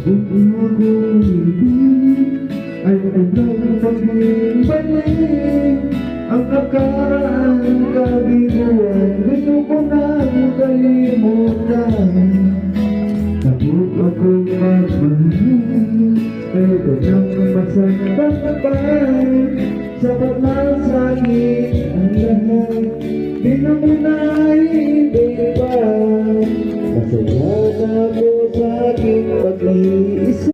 Kung ako hindi ay kailang pagbibalik ang nakaraang kabiguan, gusto ko nang kalimutan. Takot akong magmahal, pero nang masaktan pa, sapat na sa'kin ang lahat. Di na mo na iiba, masaya na ako sa aking pag-ibig.